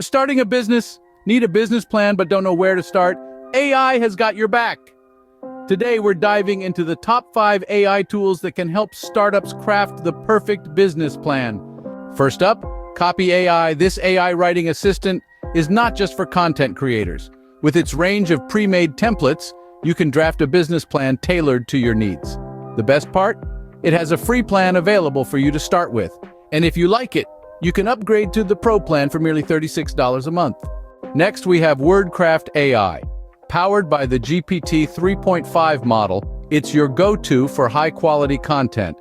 Starting a business? Need a business plan but don't know where to start? AI has got your back. Today we're diving into the top 5 AI tools that can help startups craft the perfect business plan. First up, Copy AI. This AI writing assistant is not just for content creators. With its range of pre-made templates, you can draft a business plan tailored to your needs. The best part? It has a free plan available for you to start with. And if you like it, you can upgrade to the Pro plan for merely $36 a month. Next, we have WordKraft AI. Powered by the GPT 3.5 model, it's your go-to for high-quality content,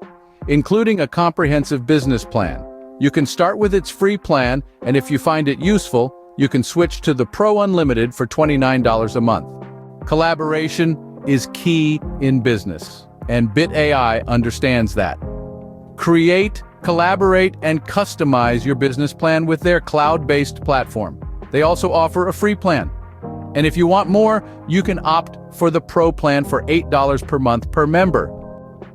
including a comprehensive business plan. You can start with its free plan, and if you find it useful, you can switch to the Pro Unlimited for $29 a month. Collaboration is key in business, and Bit AI understands that. Create, collaborate, and customize your business plan with their cloud-based platform. They also offer a free plan. And if you want more, you can opt for the Pro plan for $8 per month per member.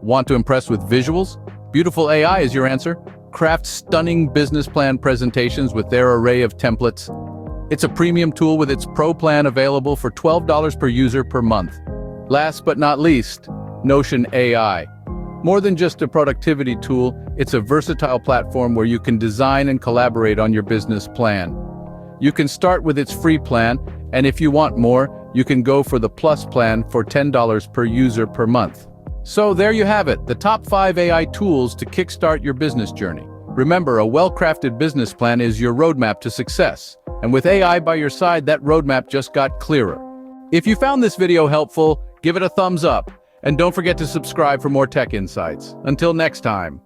Want to impress with visuals? Beautiful AI is your answer. Craft stunning business plan presentations with their array of templates. It's a premium tool with its Pro plan available for $12 per user per month. Last but not least, Notion AI. More than just a productivity tool, it's a versatile platform where you can design and collaborate on your business plan. You can start with its free plan, and if you want more, you can go for the Plus plan for $10 per user per month. So there you have it, the top 5 AI tools to kickstart your business journey. Remember, a well-crafted business plan is your roadmap to success. And with AI by your side, that roadmap just got clearer. If you found this video helpful, give it a thumbs up. And don't forget to subscribe for more tech insights. Until next time.